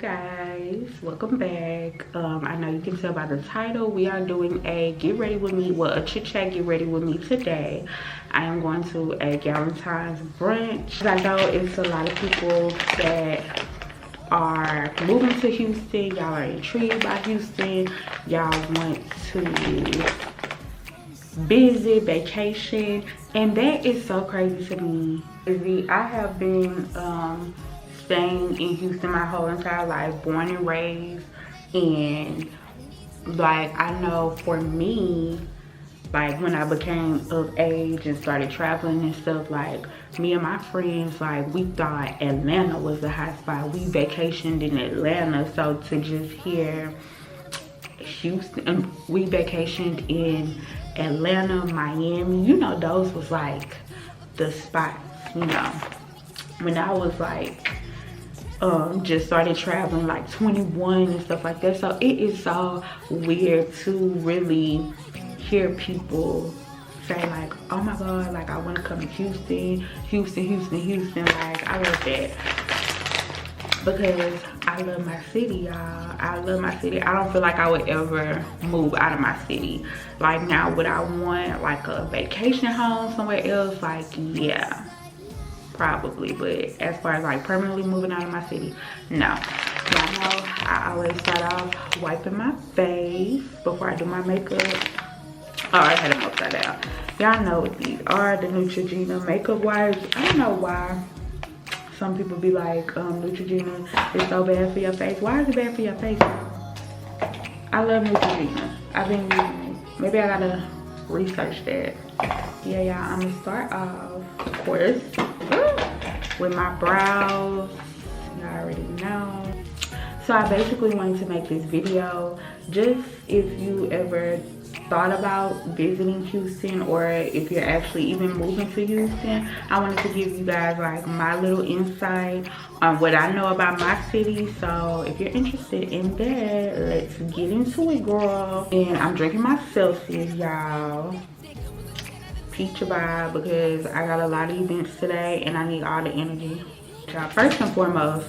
guys, welcome back. I know you can tell by the title we are doing a get ready with me, well, a chit chat get ready with me today. I am going to a Galentine's brunch. I know it's a lot of people that are moving to Houston. Y'all are intrigued by Houston. Y'all want to visit, vacation, and that is so crazy to me. I have been staying in Houston my whole entire life, born and raised, and like I know for me, like when I became of age and started traveling and stuff, like me and my friends, like we thought Atlanta was the hot spot. We vacationed in Atlanta, so to just hear Houston, we vacationed in Atlanta, Miami, you know, those was like the spots, you know. When I was like just started traveling like 21 and stuff like that, so it is so weird to really hear people say like, oh my god, like I want to come to Houston. Like I love that because I love my city, y'all. I love my city. I don't feel like I would ever move out of my city. Like now, would I want like a vacation home somewhere else? Like yeah, probably. But as far as like permanently moving out of my city, no. Y'all know I always start off wiping my face before I do my makeup. Oh, I had them upside down. Y'all know what these are, the Neutrogena makeup wipes. I don't know why some people be like, Neutrogena is so bad for your face. Why is it bad for your face? I love Neutrogena. I've been using it. Maybe I gotta research that. Yeah, y'all, I'm gonna start off, of course, with my brows. Y'all already know. So I basically wanted to make this video just if you ever thought about visiting Houston, or if you're actually even moving to Houston. I wanted to give you guys like my little insight on what I know about my city. So if you're interested in that, let's get into it, girl. And I'm drinking my Celsius, y'all. Peach vibe, because I got a lot of events today and I need all the energy. Y'all, first and foremost,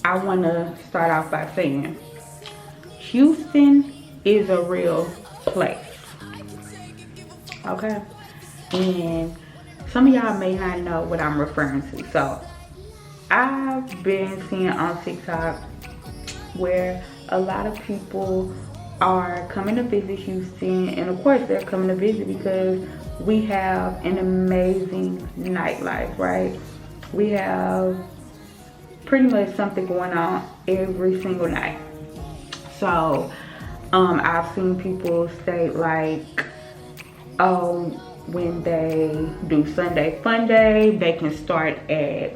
I want to start off by saying Houston is a real place, okay? And some of y'all may not know what I'm referring to. So I've been seeing on TikTok where a lot of people are coming to visit Houston, and of course they're coming to visit because we have an amazing nightlife, right? We have pretty much something going on every single night. So I've seen people state like, oh, when they do Sunday Fun Day, they can start at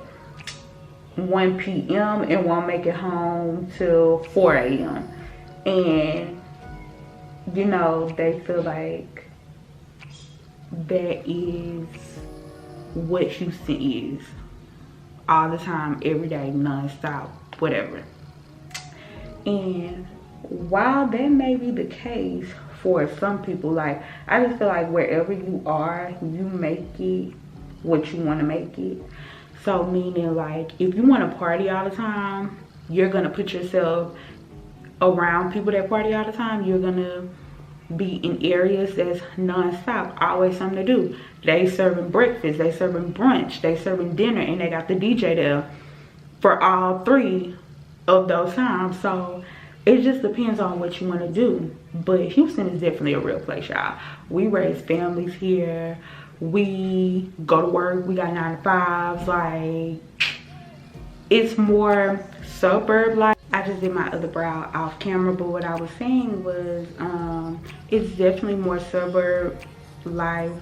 1 p.m. and won't make it home till 4 a.m. And, you know, they feel like that is what Houston is. All the time, every day, non-stop, whatever. And while that may be the case for some people, like I just feel like wherever you are, you make it what you want to make it. So meaning like if you want to party all the time, you're gonna put yourself around people that party all the time. You're gonna be in areas that's non-stop, always something to do. They serving breakfast, they serving brunch, they serving dinner, and they got the DJ there for all three of those times. So it just depends on what you want to do. But Houston is definitely a real place, y'all. We raise families here. We go to work. We got 9 to 5s. Like, it's more suburb life. I just did my other brow off camera, but what I was saying was it's definitely more suburb life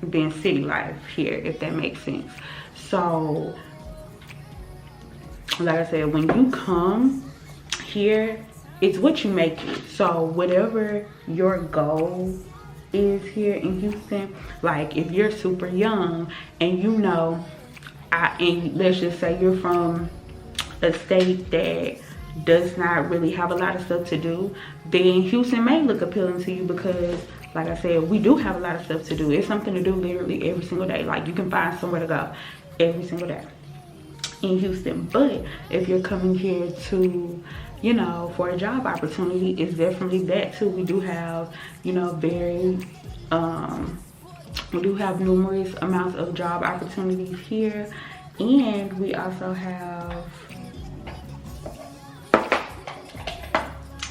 than city life here, if that makes sense. So like I said, when you come here, it's what you make it. So whatever your goal is here in Houston, like if you're super young and you know, and let's just say you're from a state that does not really have a lot of stuff to do, then Houston may look appealing to you because, like I said, we do have a lot of stuff to do. It's something to do literally every single day. Like you can find somewhere to go every single day. in Houston. But if you're coming here to, you know, for a job opportunity, it's definitely that too. We do have, you know, we do have numerous amounts of job opportunities here, and we also have,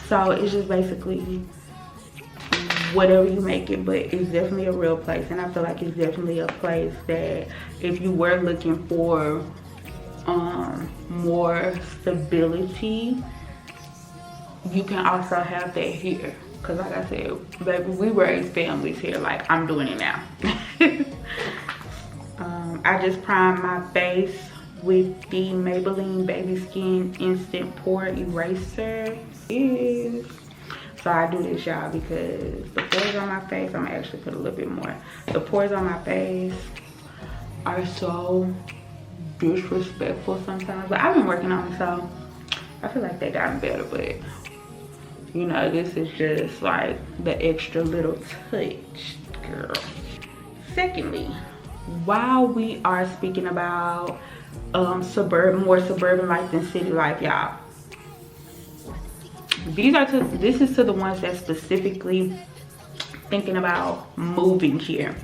so it's just basically whatever you make it, but it's definitely a real place. And I feel like it's definitely a place that if you were looking for more stability, you can also have that here. Because like I said, baby, we raise families here. Like, I'm doing it now. I just primed my face with the Maybelline Baby Skin Instant Pore Eraser. So I do this, y'all, because the pores on my face, I'm gonna actually put a little bit more. The pores on my face are so disrespectful sometimes. But I've been working on it, so I feel like they gotten better. But you know, this is just like the extra little touch, girl. Secondly, while we are speaking about more suburban life than city life, y'all, this is to the ones that specifically thinking about moving here.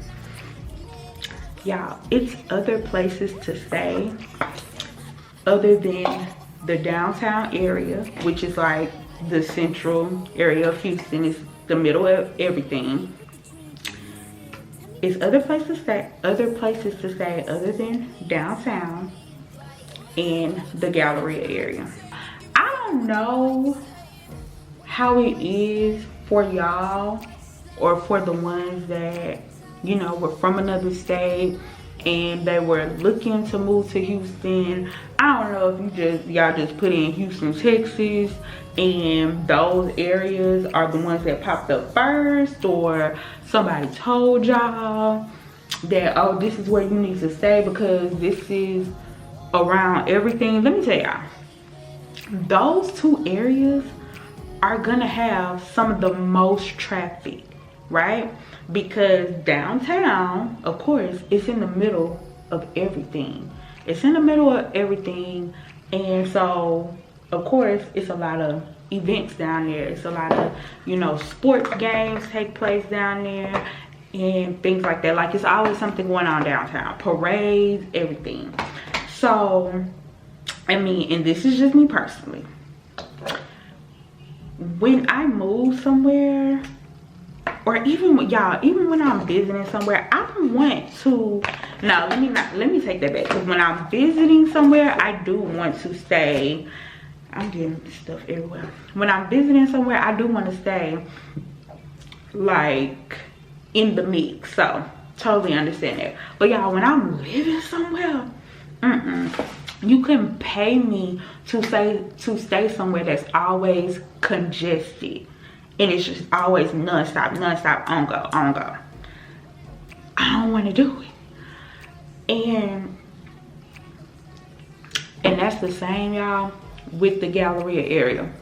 Y'all, it's other places to stay other than the downtown area, which is like the central area of Houston. Is the middle of everything. It's other places to stay other than downtown and the Galleria area. I don't know how it is for y'all, or for the ones that, you know, were from another state and they were looking to move to Houston. I don't know if y'all just put in Houston, Texas, and those areas are the ones that popped up first, or somebody told y'all that, oh, this is where you need to stay because this is around everything. Let me tell y'all, those two areas are gonna have some of the most traffic, right? Because downtown, of course, it's in the middle of everything. It's in the middle of everything, and so of course it's a lot of events down there. It's a lot of, you know, sports games take place down there and things like that. Like, it's always something going on downtown, parades, everything. So I mean, and this is just me personally, when I move somewhere, or even when I'm visiting somewhere, I don't want to, no, let me take that back. Because when I'm visiting somewhere, I do want to stay, I'm getting stuff everywhere. When I'm visiting somewhere, I do want to stay like in the mix. So totally understand that. But y'all, when I'm living somewhere, you can pay me to stay somewhere that's always congested, and it's just always non-stop on go. I don't want to do it. And that's the same, y'all, with the Galleria area.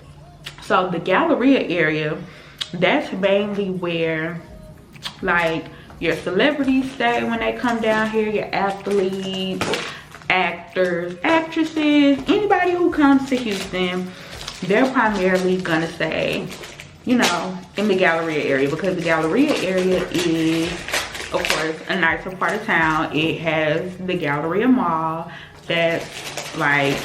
So the Galleria area, that's mainly where like your celebrities stay when they come down here, your athletes, actors, actresses, anybody who comes to Houston, they're primarily gonna stay, you know, in the Galleria area, because the Galleria area is, of course, a nicer part of town. It has the Galleria Mall, that's like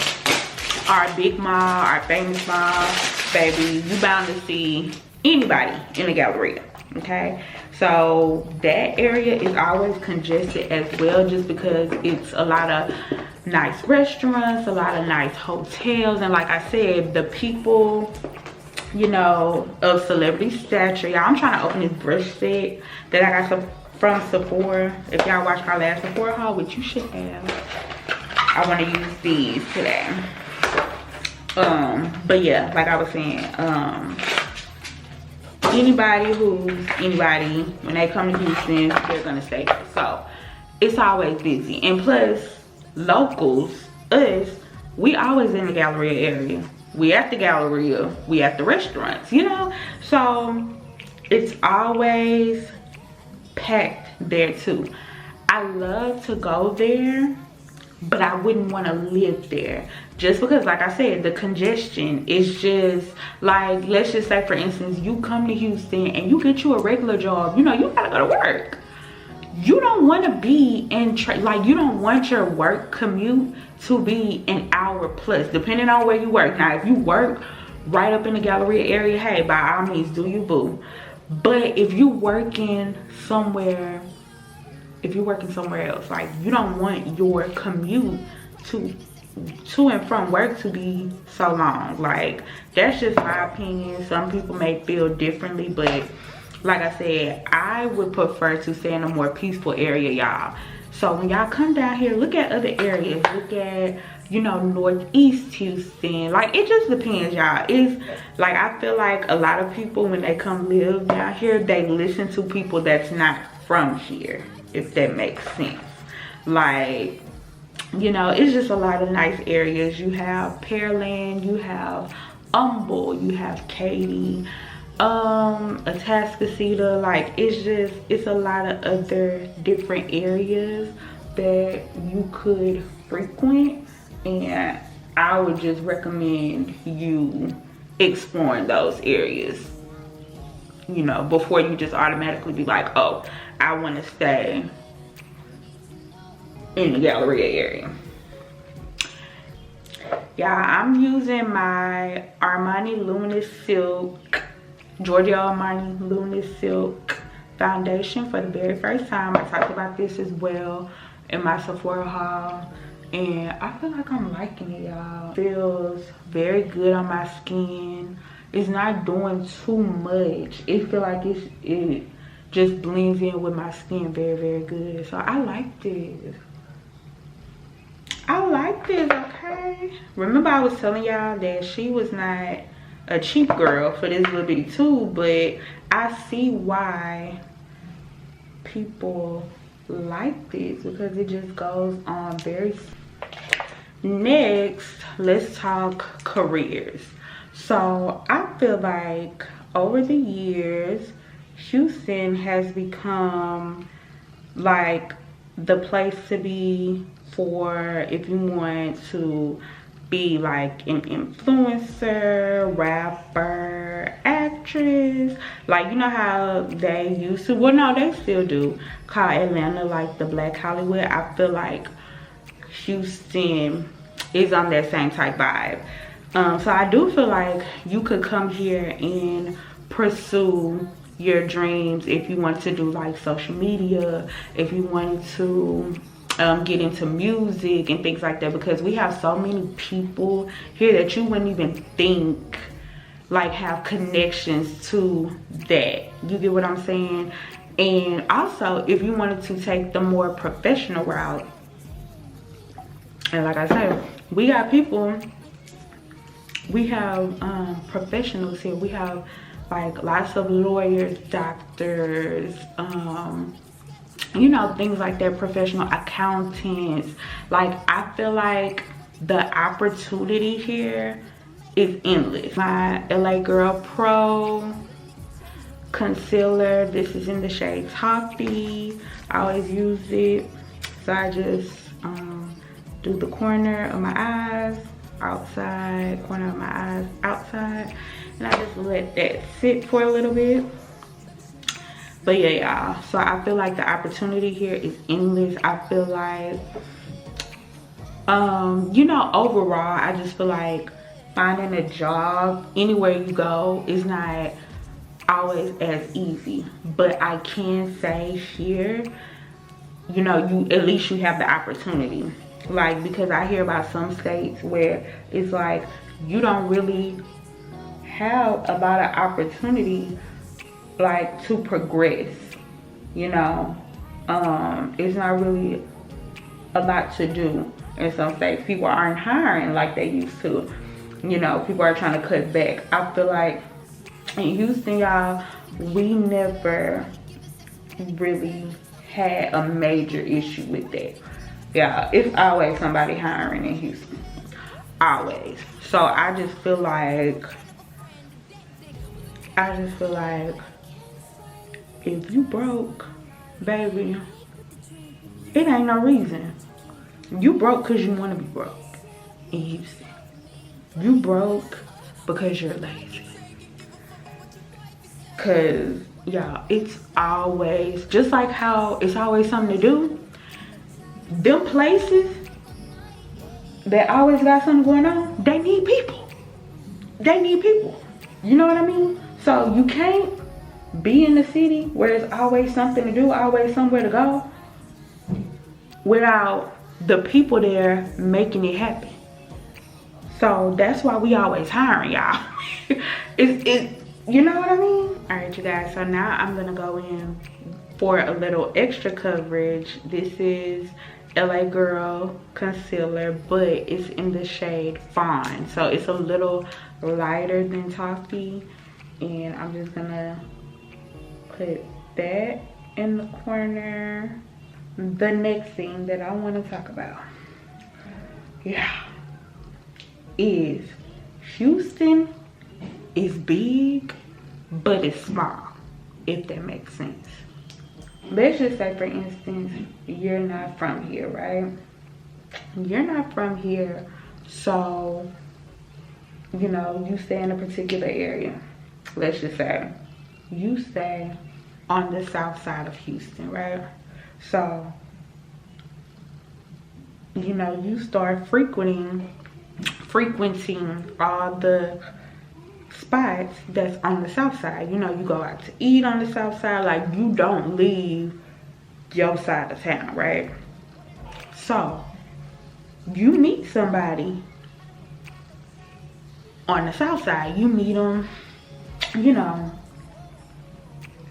our big mall, our famous mall. Baby, you bound to see anybody in the Galleria, okay? So that area is always congested as well, just because it's a lot of nice restaurants, a lot of nice hotels, and like I said, the people, you know, of celebrity stature. Y'all, I'm trying to open this brush set that I got from Sephora. If y'all watched my last Sephora haul, which you should have, I want to use these today. But yeah, like I was saying, anybody when they come to Houston, they're gonna stay there. So it's always busy. And plus, locals, us, we always in the Galleria area. We at the Galleria, we at the restaurants, you know? So it's always packed there too. I love to go there but I wouldn't want to live there just because, like I said, the congestion is just like, let's just say for instance, you come to Houston and you get you a regular job, you know, you gotta go to work. You don't want to be in like, you don't want your work commute to be an hour plus, depending on where you work. Now if you work right up in the Galleria area, hey, by all means, do you, boo. But if you working somewhere, if you're working somewhere else, like, you don't want your commute to and from work to be so long. Like, that's just my opinion. Some people may feel differently, but like I said, I would prefer to stay in a more peaceful area, y'all. So when y'all come down here, look at other areas. Look at, you know, Northeast Houston. Like, it just depends, y'all. It's like, I feel like a lot of people, when they come live down here, they listen to people that's not from here, if that makes sense. Like, you know, it's just a lot of nice areas. You have Pearland, you have Humble, you have Katy, Atascocita. Like, it's a lot of other different areas that you could frequent, and I would just recommend you exploring those areas, you know, before you just automatically be like, oh, I want to stay in the Galleria area. Yeah, I'm using my Armani Luminous Silk, Giorgio Armani Luminous Silk foundation for the very first time. I talked about this as well in my Sephora haul, and I feel like I'm liking it, y'all. Feels very good on my skin. It's not doing too much. It feel like it just blends in with my skin very, very good. So I like this. I like this, okay? Remember I was telling y'all that she was not a cheap girl for this little bitty tube, but I see why people like this, because it just goes on very. Next, let's talk careers. So I feel like over the years, Houston has become like the place to be for if you want to be like an influencer, rapper, actress. Like, you know how they used to, well, no, they still do, call Atlanta like the Black Hollywood. I feel like Houston is on that same type vibe. So I do feel like you could come here and pursue your dreams if you want to do like social media, if you wanted to get into music and things like that, because we have so many people here that you wouldn't even think like have connections to that. You get what I'm saying? And also, if you wanted to take the more professional route, and like I said, we got people, we have professionals here. We have like lots of lawyers, doctors, you know, things like that, professional accountants. Like, I feel like the opportunity here is endless. My LA Girl Pro concealer, this is in the shade Toffee. I always use it, so I just do the corner of my eyes outside, corner of my eyes outside, and I just let that sit for a little bit. But yeah, y'all, so I feel like the opportunity here is endless. I feel like you know, overall, I just feel like finding a job anywhere you go is not always as easy, but I can say here, you know, at least you have the opportunity. Like, because I hear about some states where it's like you don't really have a lot of opportunity like to progress, you know. It's not really a lot to do in some states. People aren't hiring like they used to, you know. People are trying to cut back. I feel like in Houston, y'all, we never really had a major issue with that. Yeah, it's always somebody hiring in Houston, always. So I just feel like if you broke, baby, it ain't no reason. You broke because you want to be broke in Houston. You broke because you're lazy. Because, y'all, it's always, just like how it's always something to do, them places that always got something going on, they need people. They need people. You know what I mean? So you can't be in the city where there's always something to do, always somewhere to go, without the people there making it happen. So that's why we always hiring, y'all. You know what I mean? All right, you guys, so now I'm gonna go in for a little extra coverage. This is LA Girl concealer, but it's in the shade Fawn. So it's a little lighter than Toffee. And I'm just gonna put that in the corner. The next thing that I want to talk about, yeah, is Houston is big, but it's small, if that makes sense. Let's just say, for instance, you're not from here, right? You're not from here, so, you know, you stay in a particular area. Let's just say you stay on the south side of Houston, right? So, you know, you start frequenting all the spots that's on the south side. You know, you go out to eat on the south side. Like, you don't leave your side of town, right? So, you meet somebody on the south side. You meet them, you know,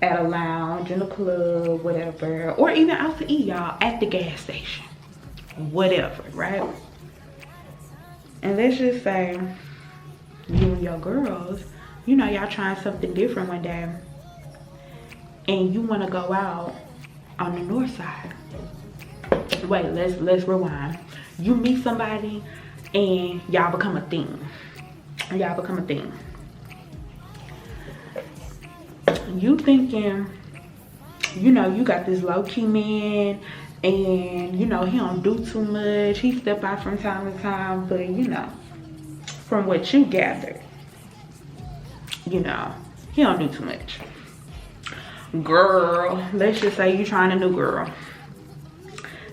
at a lounge, in a club, whatever, or even out to eat, y'all, at the gas station, whatever, right? And let's just say you and your girls, you know, y'all trying something different one day, and you want to go out on the north side. Wait, let's rewind. You meet somebody and y'all become a thing. You thinking, you know, you got this low-key man, and you know, he don't do too much. He step out from time to time, but you know, from what you gathered, you know, he don't do too much. Girl, let's just say you trying a new girl.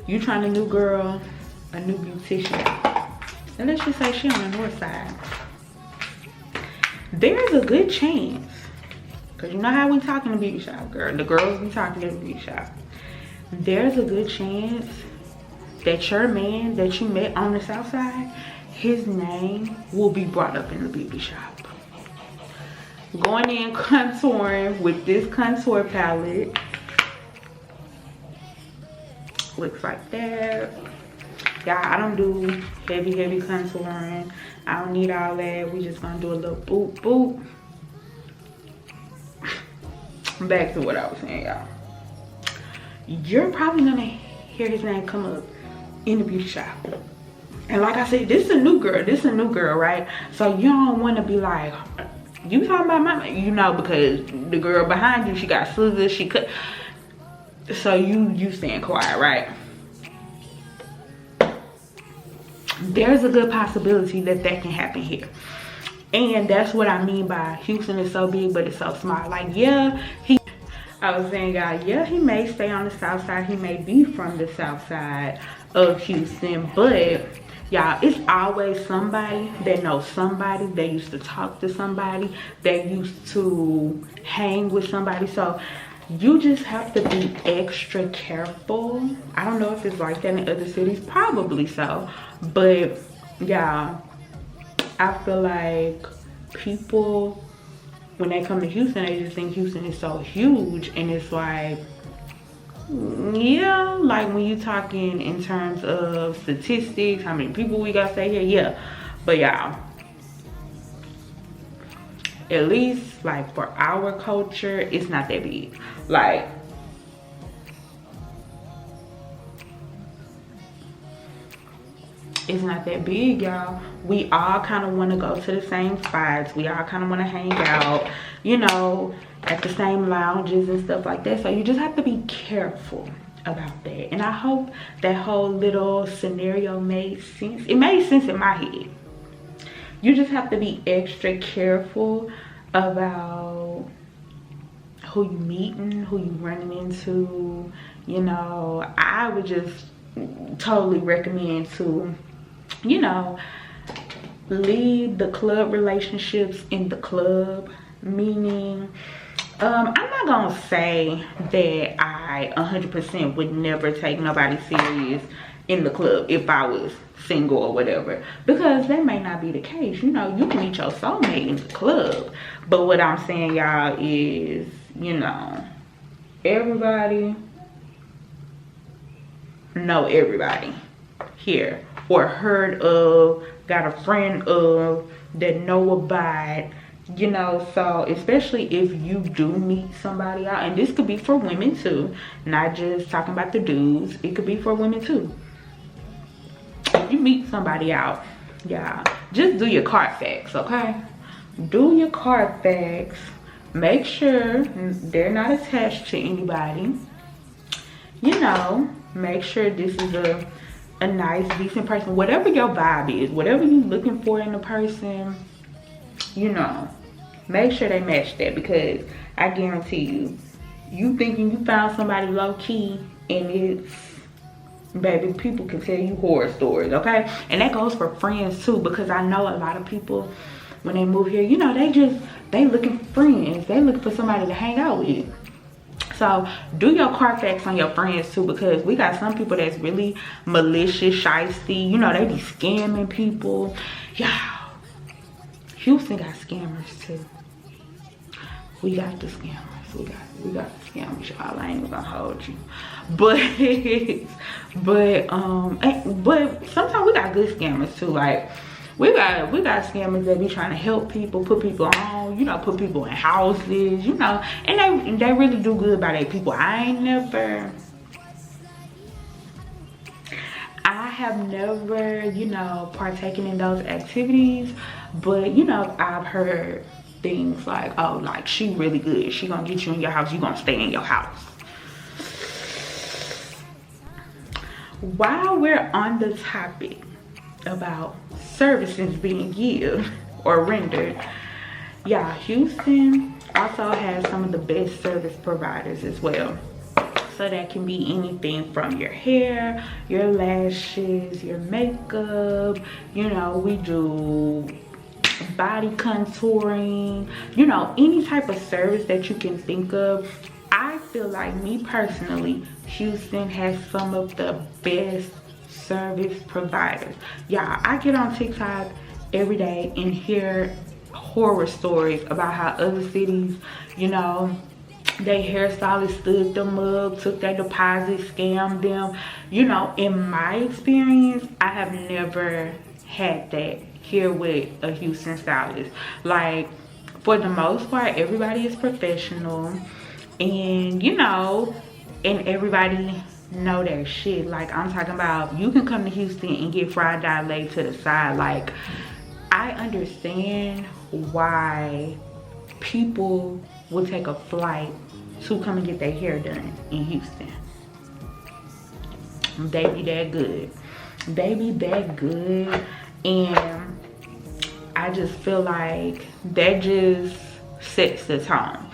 You trying a new girl, a new beautician. And let's just say she on the north side. There's a good chance, because you know how we talking to beauty shop, girl. The girls be talking to the beauty shop. There's a good chance that your man that you met on the south side, his name will be brought up in the beauty shop. Going in contouring with this contour palette. Looks like that. Y'all, I don't do heavy contouring. I don't need all that. We just gonna do a little boop boop. Back to what I was saying, y'all. You're probably gonna hear his name come up in the beauty shop. And like I said, this is a new girl, right? So you don't wanna be like, you talking about my, you know, because the girl behind you, she got scissors, she cut. So you staying quiet, right? There's a good possibility that can happen here. And that's what I mean by Houston is so big, but it's so small. Like, yeah, I was saying, guys, yeah, he may stay on the south side. He may be from the south side of Houston, but y'all, it's always somebody that knows somebody, that used to talk to somebody, that used to hang with somebody. So you just have to be extra careful. I don't know if it's like that in other cities, probably so, but yeah, I feel like people, when they come to Houston, they just think Houston is so huge, and it's like, yeah, like when you talking in terms of statistics, how many people we got stay here, yeah, but y'all, at least like for our culture, it's not that big. Like, it's not that big, y'all. We all kind of want to go to the same spots. We all kind of want to hang out, you know, at the same lounges and stuff like that. So you just have to be careful. about that. And I hope that whole little scenario made sense. It made sense in my head. You just have to be extra careful about who you meeting, who you running into. You know, I would just totally recommend to, you know, leave the club relationships in the club. Meaning, I'm not gonna say that I 100% would never take nobody serious in the club if I was single or whatever, because that may not be the case. You know, you can meet your soulmate in the club. But what I'm saying, y'all, is, you know, everybody know everybody here, or heard of, got a friend of, that know about, you know. So especially if you do meet somebody out, and this could be for women too, not just talking about the dudes, it could be for women too. If you meet somebody out, yeah, just do your Carfax, okay? Do your Carfax. Make sure they're not attached to anybody. You know, make sure this is a nice, decent person. Whatever your vibe is, whatever you're looking for in a person, you know, make sure they match that. Because I guarantee you, you thinking you found somebody low-key, and it's, baby, people can tell you horror stories, okay? And that goes for friends too, because I know a lot of people, when they move here, you know, they looking for friends. They looking for somebody to hang out with. So do your Carfax on your friends too, because we got some people that's really malicious, shysty. You know, they be scamming people. Yeah, Houston got scammers too. We got the scammers. We got the scammers, y'all. I ain't even gonna hold you. But sometimes we got good scammers too. Like, we got scammers that be trying to help people, put people on, you know, put people in houses, you know, and they really do good by their people. I have never, you know, partaken in those activities, but, you know, I've heard things like, oh, like, she really good, she gonna get you in your house, you gonna stay in your house. While we're on the topic about services being given or rendered, yeah, Houston also has some of the best service providers as well. So that can be anything from your hair, your lashes, your makeup. You know, we do body contouring, you know, any type of service that you can think of. I feel like, me personally, Houston has some of the best service providers. Yeah, I get on TikTok every day and hear horror stories about how other cities, you know, their hairstylist stood them up, took their deposit, scammed them. You know, in my experience, I have never had that here with a Houston stylist. Like, for the most part, everybody is professional, and, you know, and everybody know their shit. Like, I'm talking about, you can come to Houston and get fried dye laid to the side. Like, I understand why people will take a flight to come and get their hair done in Houston. They be that good. They be that good. And I just feel like that just sets the tone.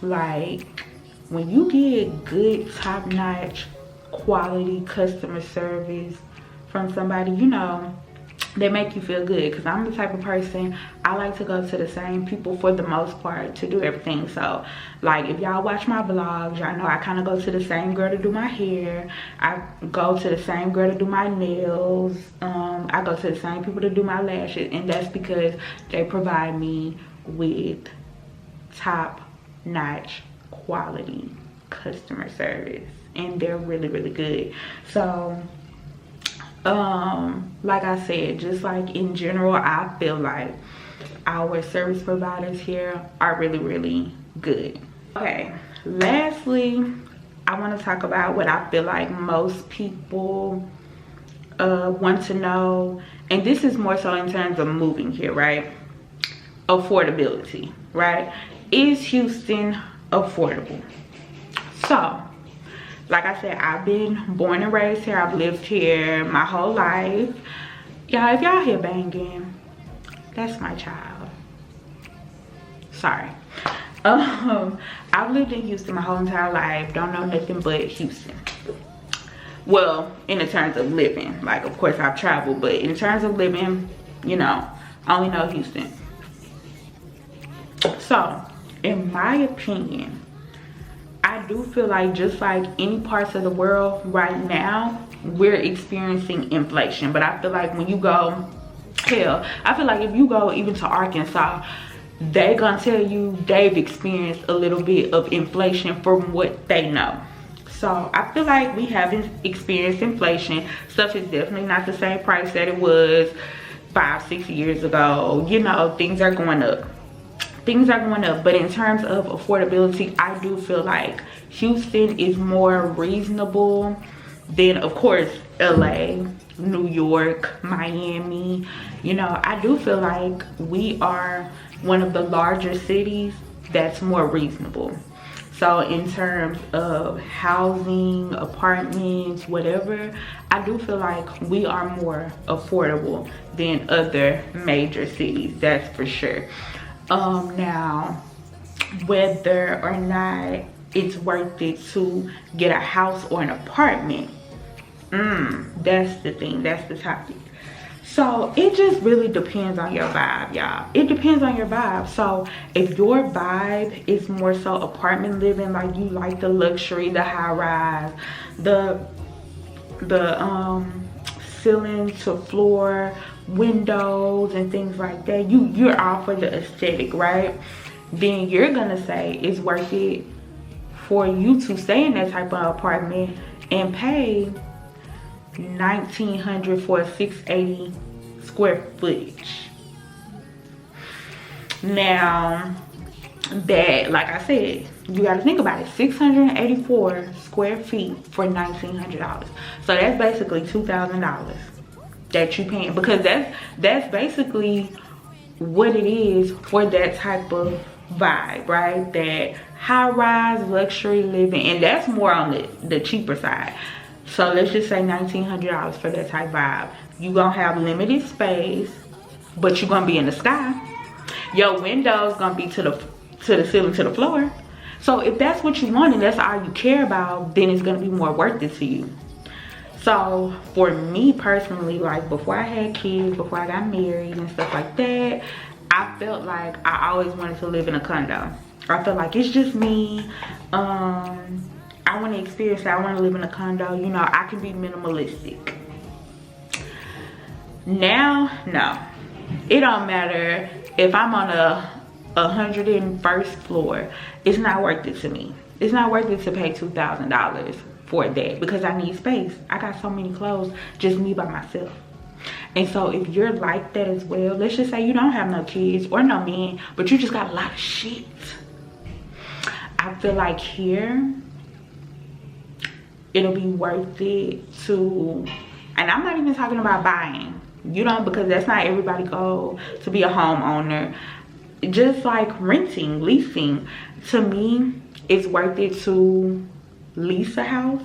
Like, when you get good, top-notch, quality customer service from somebody, you know, they make you feel good. Because I'm the type of person, I like to go to the same people for the most part to do everything. So, like, if y'all watch my vlogs, y'all know I kind of go to the same girl to do my hair. I go to the same girl to do my nails. I go to the same people to do my lashes. And that's because they provide me with top-notch quality customer service. And they're really, really good. So, like I said, just like in general, I feel like our service providers here are really, really good. Okay, lastly, I want to talk about what I feel like most people want to know, and this is more so in terms of moving here, right? Affordability, right? Is Houston affordable? So like I said, I've been born and raised here. I've lived here my whole life. Y'all, if y'all hear banging, that's my child. Sorry. I've lived in Houston my whole entire life. Don't know nothing but Houston. Well, in the terms of living, like, of course I've traveled, but in terms of living, you know, I only know Houston. So, in my opinion, I do feel like just like any parts of the world right now, we're experiencing inflation. But I feel like when you go, hell, I feel like if you go even to Arkansas, they gonna tell you they've experienced a little bit of inflation from what they know. So I feel like we haven't experienced inflation. Stuff is definitely not the same price that it was 5-6 years ago. You know, things are going up. Things are going up, but in terms of affordability, I do feel like Houston is more reasonable than, of course, LA, New York, Miami. You know, I do feel like we are one of the larger cities that's more reasonable. So in terms of housing, apartments, whatever, I do feel like we are more affordable than other major cities, that's for sure. Now, whether or not it's worth it to get a house or an apartment, that's the thing, that's the topic. So it just really depends on your vibe, y'all. It depends on your vibe. So if your vibe is more so apartment living, like you like the luxury, the high rise, the ceiling to floor windows and things like that, you're all for the aesthetic, right? Then you're gonna say it's worth it for you to stay in that type of apartment and pay $1,900 for a 680 square footage. Now that, like I said, you got to think about it, 684 square feet for $1,900. So that's basically $2,000 that you paying, because that's basically what it is for that type of vibe, right? That high-rise luxury living, and that's more on the cheaper side. So let's just say $1,900 for that type vibe. You gonna have limited space, but you're gonna be in the sky. Your windows gonna be to the ceiling, to the floor. So if that's what you want and that's all you care about, then it's gonna be more worth it to you. So for me personally, like before I had kids, before I got married and stuff like that, I felt like I always wanted to live in a condo. I felt like it's just me. I want to experience that. I want to live in a condo. You know, I can be minimalistic. Now, no. It don't matter if I'm on a 101st floor. It's not worth it to me. It's not worth it to pay $2,000 for that, because I need space. I got so many clothes, just me by myself. And so if you're like that as well, let's just say you don't have no kids or no men, but you just got a lot of shit. I feel like here, it'll be worth it to, and I'm not even talking about buying, you know, because that's not everybody's goal to be a homeowner. Just like renting, leasing, to me, it's worth it to lease a house,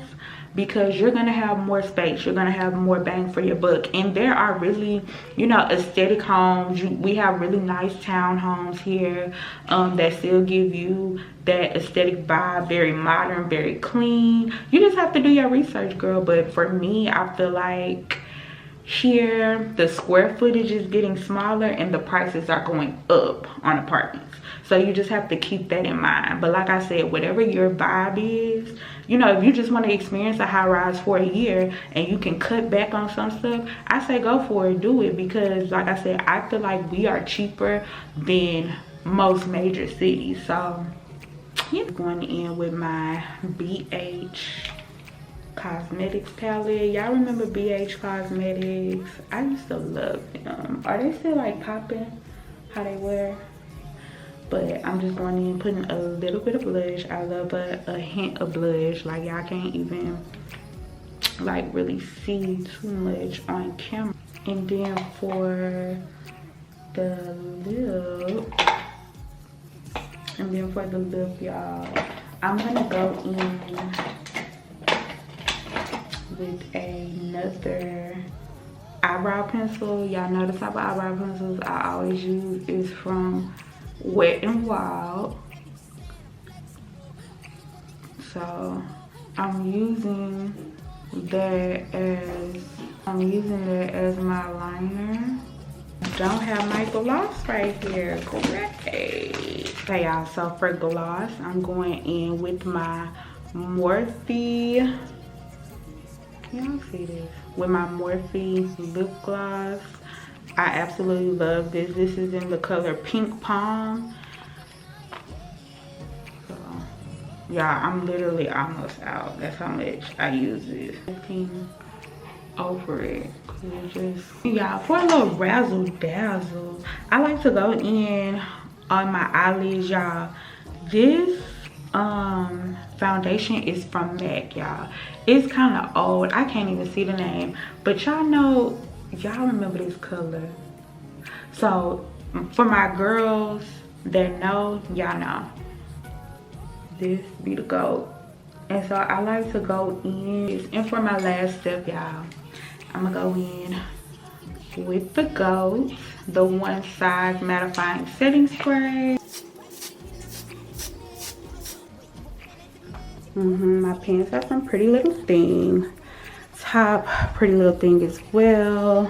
because you're gonna have more space, you're gonna have more bang for your buck. And there are really, you know, aesthetic homes. We have really nice townhomes here that still give you that aesthetic vibe, very modern, very clean. You just have to do your research, girl. But for me, I feel like here the square footage is getting smaller and the prices are going up on apartments. So you just have to keep that in mind. But like I said, whatever your vibe is, you know, if you just want to experience a high rise for a year and you can cut back on some stuff, I say go for it, do it. Because like I said, I feel like we are cheaper than most major cities. So yeah, going in with my BH Cosmetics palette. Y'all remember BH Cosmetics? I used to love them. Are they still like popping how they were? But I'm just going in putting a little bit of blush. I love a hint of blush. Like y'all can't even like really see too much on camera. And then for the lip, y'all, I'm gonna go in with another eyebrow pencil. Y'all know the type of eyebrow pencils I always use is from Wet n Wild. So I'm using that as my liner. Don't have my gloss right here. Great. Okay, y'all, so for gloss, I'm going in with my Morphe. Y'all see this? With my Morphe lip gloss. I absolutely love this. This is in the color Pink Palm. So, yeah, I'm literally almost out. That's how much I use this. 15 over it. Y'all, for a little razzle dazzle, I like to go in on my eyelids, y'all. This foundation is from MAC, y'all. It's kind of old. I can't even see the name, but y'all know, y'all remember this color. So for my girls that know, y'all know, this be the goat. And so I like to go in. And for my last step, y'all, I'm gonna go in with the GOAT, the One Size Mattifying Setting Spray. My pants have some Pretty Little Thing. Top, Pretty Little Thing as well.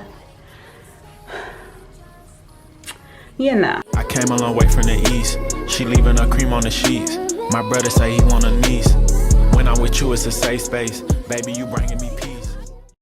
You know. I came a long way from the east. She leaving her cream on the sheets. My brother say he want a niece. When I'm with you, it's a safe space. Baby, you bringing me